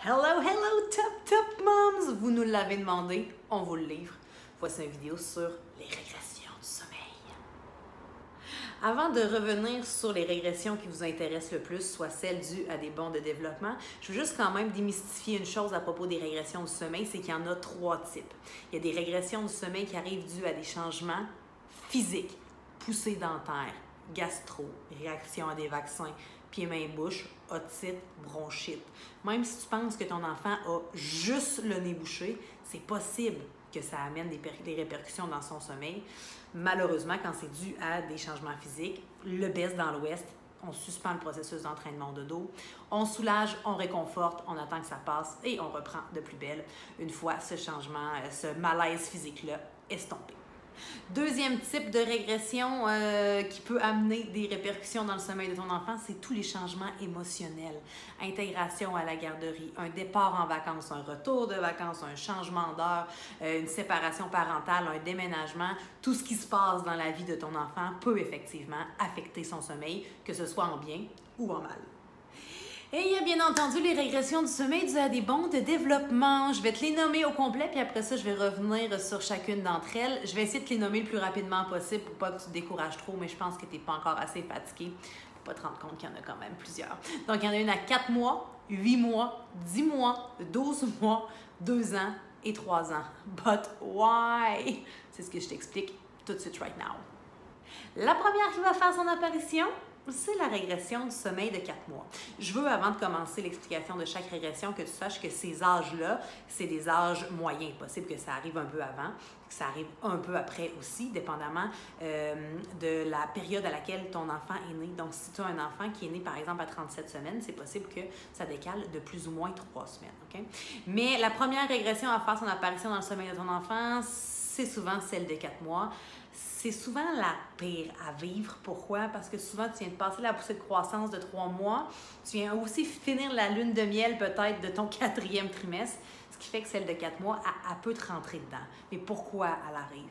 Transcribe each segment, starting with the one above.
Hello, hello, top moms! Vous nous l'avez demandé, on vous le livre. Voici une vidéo sur les régressions du sommeil. Avant de revenir sur les régressions qui vous intéressent le plus, soit celles dues à des bons de développement, je veux juste quand même démystifier une chose à propos des régressions du sommeil, c'est qu'il y en a 3 types. Il y a des régressions du sommeil qui arrivent dues à des changements physiques, poussées dentaires, gastro, réaction à des vaccins, pieds, mains, bouche, otite, bronchite. Même si tu penses que ton enfant a juste le nez bouché, c'est possible que ça amène des répercussions dans son sommeil. Malheureusement, quand c'est dû à des changements physiques, le baisse dans l'ouest, on suspend le processus d'entraînement de dos, on soulage, on réconforte, on attend que ça passe et on reprend de plus belle une fois ce changement, ce malaise physique-là estompé. Deuxième type de régression qui peut amener des répercussions dans le sommeil de ton enfant, c'est tous les changements émotionnels. Intégration à la garderie, un départ en vacances, un retour de vacances, un changement d'heure, une séparation parentale, un déménagement. Tout ce qui se passe dans la vie de ton enfant peut effectivement affecter son sommeil, que ce soit en bien ou en mal. Et il y a bien entendu les régressions du sommeil dues à des bons de développement. Je vais te les nommer au complet, puis après ça, je vais revenir sur chacune d'entre elles. Je vais essayer de te les nommer le plus rapidement possible pour pas que tu te décourages trop, mais je pense que tu n'es pas encore assez fatigué pour pas te rendre compte qu'il y en a quand même plusieurs. Donc, il y en a une à 4 mois, 8 mois, 10 mois, 12 mois, 2 ans et 3 ans. But why? C'est ce que je t'explique tout de suite right now. La première qui va faire son apparition, c'est la régression du sommeil de 4 mois. Je veux, avant de commencer l'explication de chaque régression, que tu saches que ces âges-là, c'est des âges moyens. Possible que ça arrive un peu avant, que ça arrive un peu après aussi, dépendamment de la période à laquelle ton enfant est né. Donc, si tu as un enfant qui est né, par exemple, à 37 semaines, c'est possible que ça décale de plus ou moins 3 semaines. Okay? Mais la première régression à faire son apparition dans le sommeil de ton enfant, c'est souvent celle de 4 mois. C'est souvent la pire à vivre. Pourquoi? Parce que souvent, tu viens de passer la poussée de croissance de 3 mois. Tu viens aussi finir la lune de miel peut-être de ton 4e trimestre, ce qui fait que celle de 4 mois, elle peut te rentrer dedans. Mais pourquoi elle arrive?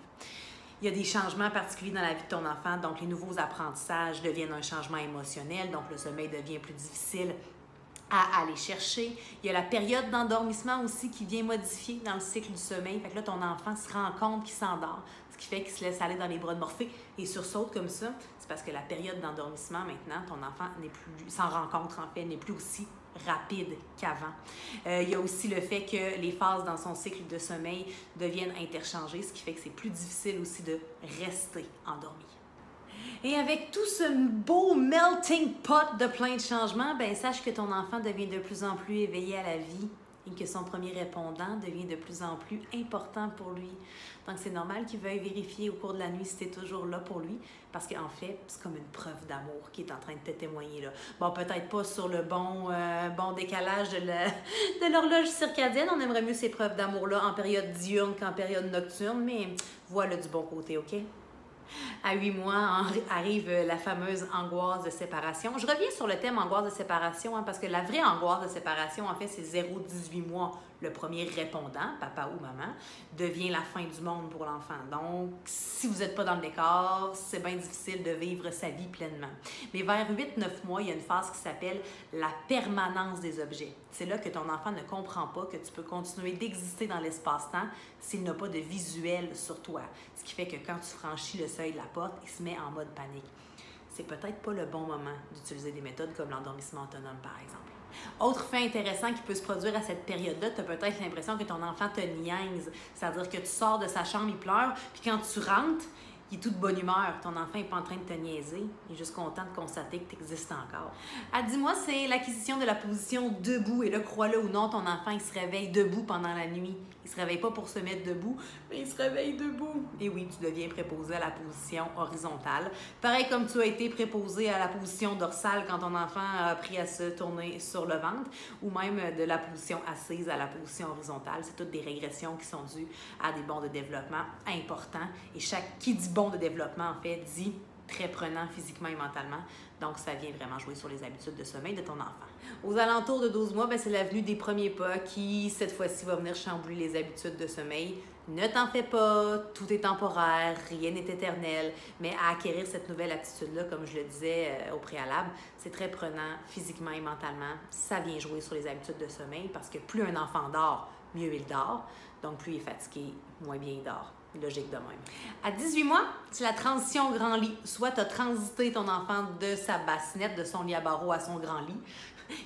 Il y a des changements particuliers dans la vie de ton enfant, donc les nouveaux apprentissages deviennent un changement émotionnel, donc le sommeil devient plus difficile à aller chercher. Il y a la période d'endormissement aussi qui vient modifier dans le cycle du sommeil. Fait que là, ton enfant se rend compte qu'il s'endort, ce qui fait qu'il se laisse aller dans les bras de Morphée et sursaute comme ça. C'est parce que la période d'endormissement, maintenant, ton enfant s'en rencontre en fait, n'est plus aussi rapide qu'avant. Il y a aussi le fait que les phases dans son cycle de sommeil deviennent interchangées, ce qui fait que c'est plus difficile aussi de rester endormi. Et avec tout ce beau melting pot de plein de changements, ben sache que ton enfant devient de plus en plus éveillé à la vie et que son premier répondant devient de plus en plus important pour lui. Donc, c'est normal qu'il veuille vérifier au cours de la nuit si tu es toujours là pour lui, parce qu'en fait, c'est comme une preuve d'amour qui est en train de te témoigner là. Bon, peut-être pas sur le bon décalage de l'horloge circadienne. On aimerait mieux ces preuves d'amour-là en période diurne qu'en période nocturne, mais voilà du bon côté, OK? À 8 mois, arrive la fameuse angoisse de séparation. Je reviens sur le thème angoisse de séparation, parce que la vraie angoisse de séparation, en fait, c'est 0-18 mois. Le premier répondant, papa ou maman, devient la fin du monde pour l'enfant. Donc, si vous n'êtes pas dans le décor, c'est bien difficile de vivre sa vie pleinement. Mais vers 8-9 mois, il y a une phase qui s'appelle la permanence des objets. C'est là que ton enfant ne comprend pas que tu peux continuer d'exister dans l'espace-temps s'il n'a pas de visuel sur toi. Ce qui fait que quand tu franchis le seuil de la porte, il se met en mode panique. C'est peut-être pas le bon moment d'utiliser des méthodes comme l'endormissement autonome, par exemple. Autre fait intéressant qui peut se produire à cette période-là, tu as peut-être l'impression que ton enfant te niaise. C'est-à-dire que tu sors de sa chambre, il pleure, puis quand tu rentres, il est tout de bonne humeur. Ton enfant n'est pas en train de te niaiser. Il est juste content de constater que tu existes encore. À 10 mois, c'est l'acquisition de la position debout. Et là, crois-le ou non, ton enfant, il se réveille debout pendant la nuit. Il ne se réveille pas pour se mettre debout, mais il se réveille debout. Et oui, tu deviens préposé à la position horizontale. Pareil comme tu as été préposé à la position dorsale quand ton enfant a appris à se tourner sur le ventre, ou même de la position assise à la position horizontale. C'est toutes des régressions qui sont dues à des bons de développement importants. Et qui dit bon de développement, en fait, dit très prenant physiquement et mentalement. Donc, ça vient vraiment jouer sur les habitudes de sommeil de ton enfant. Aux alentours de 12 mois, c'est l'avenue des premiers pas qui, cette fois-ci, va venir chambouler les habitudes de sommeil. Ne t'en fais pas, tout est temporaire, rien n'est éternel, mais à acquérir cette nouvelle attitude-là, comme je le disais au préalable, c'est très prenant physiquement et mentalement. Ça vient jouer sur les habitudes de sommeil parce que plus un enfant dort, mieux il dort. Donc, plus il est fatigué, moins bien il dort. Logique de même. À 18 mois, c'est la transition au grand lit. Soit tu as transité ton enfant de sa bassinette, de son lit à barreaux à son grand lit,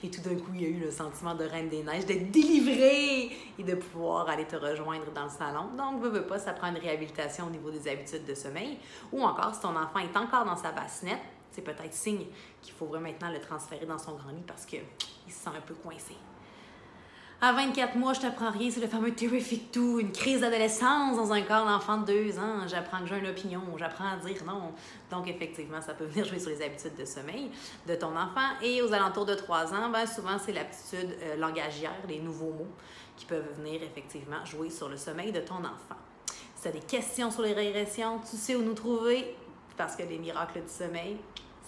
et tout d'un coup, il y a eu le sentiment de Reine des Neiges, d'être délivré et de pouvoir aller te rejoindre dans le salon. Donc, veux pas, ça prend une réhabilitation au niveau des habitudes de sommeil. Ou encore, si ton enfant est encore dans sa bassinette, c'est peut-être signe qu'il faudrait maintenant le transférer dans son grand lit parce qu'il se sent un peu coincé. À 24 mois, je t'apprends rien, c'est le fameux terrific two, une crise d'adolescence dans un corps d'enfant de 2 ans. J'apprends que j'ai une opinion, j'apprends à dire non. Donc, effectivement, ça peut venir jouer sur les habitudes de sommeil de ton enfant. Et aux alentours de 3 ans, souvent, c'est l'aptitude langagière, les nouveaux mots qui peuvent venir effectivement jouer sur le sommeil de ton enfant. Si tu as des questions sur les régressions, tu sais où nous trouver, parce que les miracles du sommeil,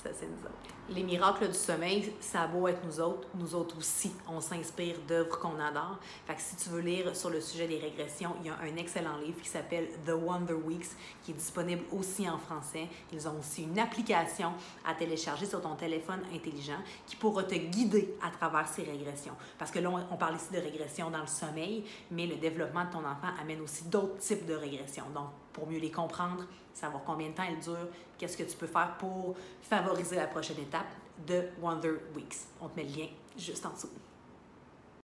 ça, c'est nous autres. Les miracles du sommeil, ça a beau être nous autres aussi, on s'inspire d'œuvres qu'on adore. Fait que si tu veux lire sur le sujet des régressions, il y a un excellent livre qui s'appelle The Wonder Weeks, qui est disponible aussi en français. Ils ont aussi une application à télécharger sur ton téléphone intelligent qui pourra te guider à travers ces régressions. Parce que là, on parle ici de régression dans le sommeil, mais le développement de ton enfant amène aussi d'autres types de régressions. Donc, pour mieux les comprendre, savoir combien de temps elles durent, qu'est-ce que tu peux faire pour favoriser la prochaine étape de Wonder Weeks. On te met le lien juste en dessous.